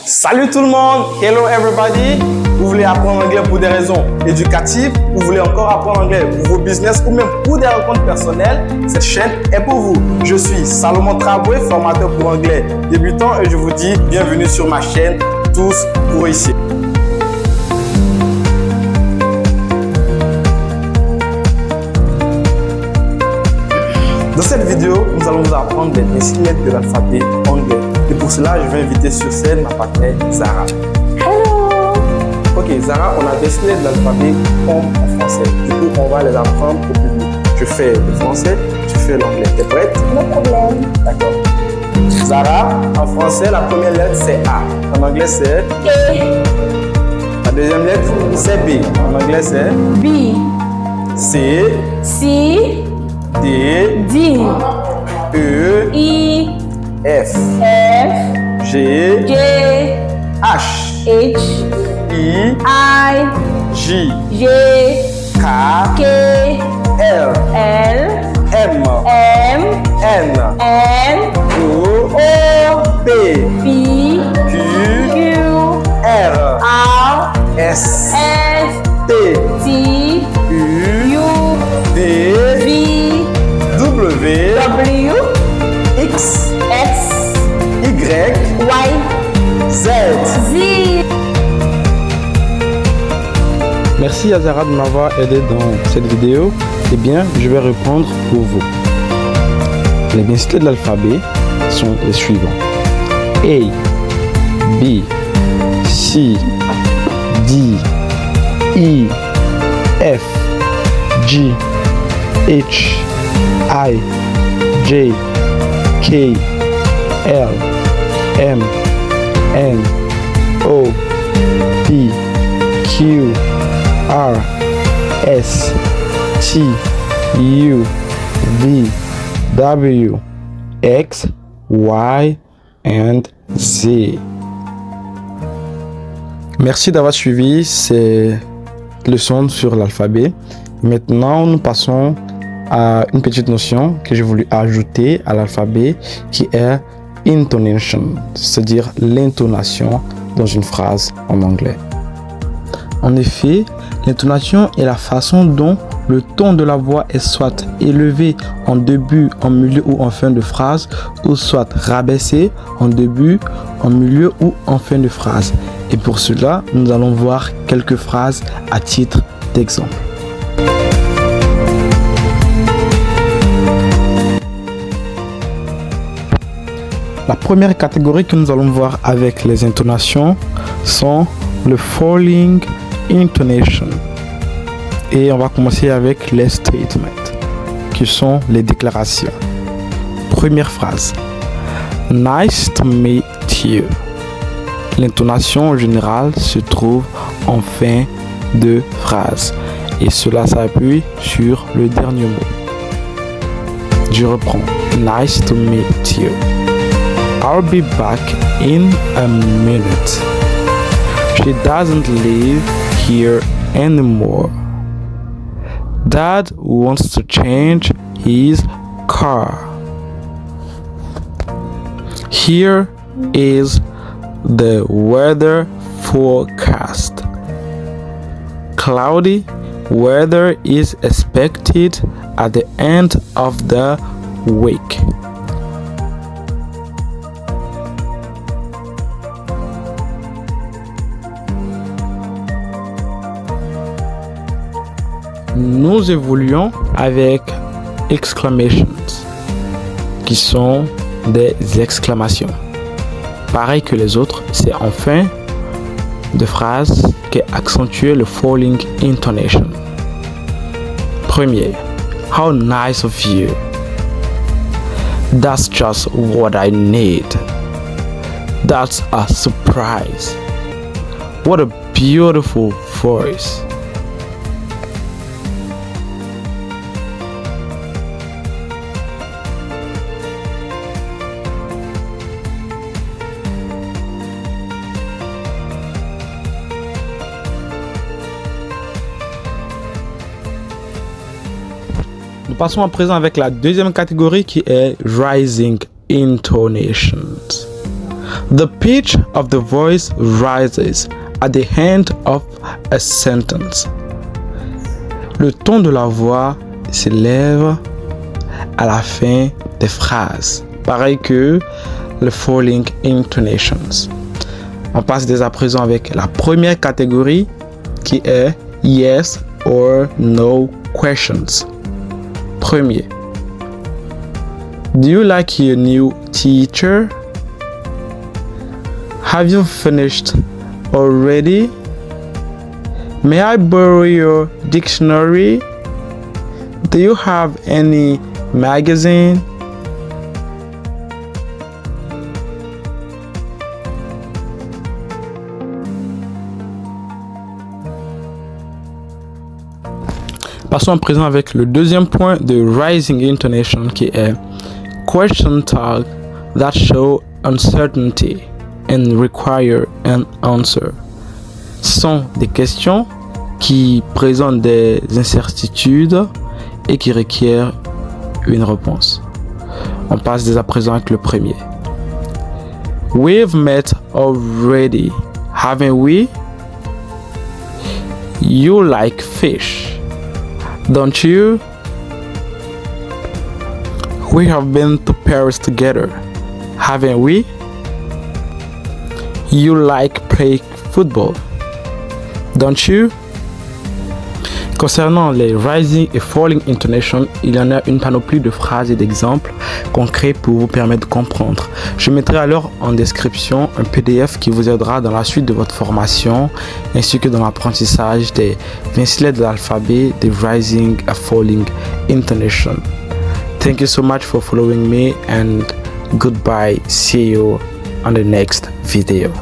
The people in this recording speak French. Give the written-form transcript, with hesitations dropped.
Salut tout le monde, hello everybody. Vous voulez apprendre l'anglais pour des raisons éducatives, vous voulez encore apprendre l'anglais pour vos business ou même pour des rencontres personnelles, cette chaîne est pour vous. Je suis Salomon Traboué, formateur pour anglais débutant et je vous dis bienvenue sur ma chaîne Tous pour réussir. Dans cette vidéo, nous allons vous apprendre les 10 lettres de l'alphabet anglais. Et pour cela, je vais inviter sur scène ma partenaire Zara. Hello! Ok, Zara, on a 10 lettres de l'alphabet en français. Du coup, on va les apprendre au plus vite. Je fais le français, tu fais l'anglais. T'es prête? No problème. D'accord. Zara, en français, la première lettre c'est A. En anglais, c'est A. La deuxième lettre, c'est B. En anglais, c'est B. C. C. D. D. E. E. F. F. G. J. H. H. I. I. J. J. K. K. L. L. M. M. N. N. O. O. P. P. Q. Q. R. R. S. S. T. T. U. U. V. V. W. W. X. X. Y. Y. Z. Z. Merci à Zara de m'avoir aidé dans cette vidéo. Eh bien, je vais répondre pour vous. Les 10 lettres de l'alphabet sont les suivants. A, B, C, D, E, F, G, H, I, J, K, L, M, N, O, P, Q, R, S, T, U, V, W, X, Y, and Z. Merci d'avoir suivi ces leçons sur l'alphabet. Maintenant, nous passons à une petite notion que j'ai voulu ajouter à l'alphabet qui est intonation, c'est-à-dire l'intonation dans une phrase en anglais. En effet, l'intonation est la façon dont le ton de la voix est soit élevé en début, en milieu ou en fin de phrase, ou soit rabaissé en début, en milieu ou en fin de phrase. Et pour cela, nous allons voir quelques phrases à titre d'exemple. La première catégorie que nous allons voir avec les intonations sont le falling intonation. Et on va commencer avec les statements, qui sont les déclarations. Première phrase. Nice to meet you. L'intonation générale se trouve en fin de phrase. Et cela s'appuie sur le dernier mot. Je reprends. Nice to meet you. I'll be back in a minute. She doesn't live here anymore. Dad wants to change his car. Here is the weather forecast. Cloudy weather is expected at the end of the week. Nous évoluons avec exclamations, qui sont des exclamations. Pareil que les autres, c'est en fin de phrase qu'est accentué le falling intonation. Premier, how nice of you. That's just what I need. That's a surprise. What a beautiful voice. Nous passons à présent avec la deuxième catégorie qui est rising intonations. The pitch of the voice rises at the end of a sentence. Le ton de la voix s'élève à la fin des phrases. Pareil que le following intonations. On passe dès à présent avec la première catégorie qui est yes or no questions. Premier. Do you like your new teacher? Have you finished already? May I borrow your dictionary? Do you have any magazine? Passons à présent avec le deuxième point de rising intonation qui est question tag that show uncertainty and require an answer. Ce sont des questions qui présentent des incertitudes et qui requièrent une réponse. On passe dès à présent avec le premier. We've met already, haven't we? You like fish, don't you? We have been to Paris together, haven't we? You like playing football, don't you? Concernant les rising et falling intonation, il y en a une panoplie de phrases et d'exemples concrets pour vous permettre de comprendre. Je mettrai alors en description un PDF qui vous aidera dans la suite de votre formation ainsi que dans l'apprentissage des 26 lettres de l'alphabet des rising and falling intonation. Thank you so much for following me and goodbye. See you on the next video.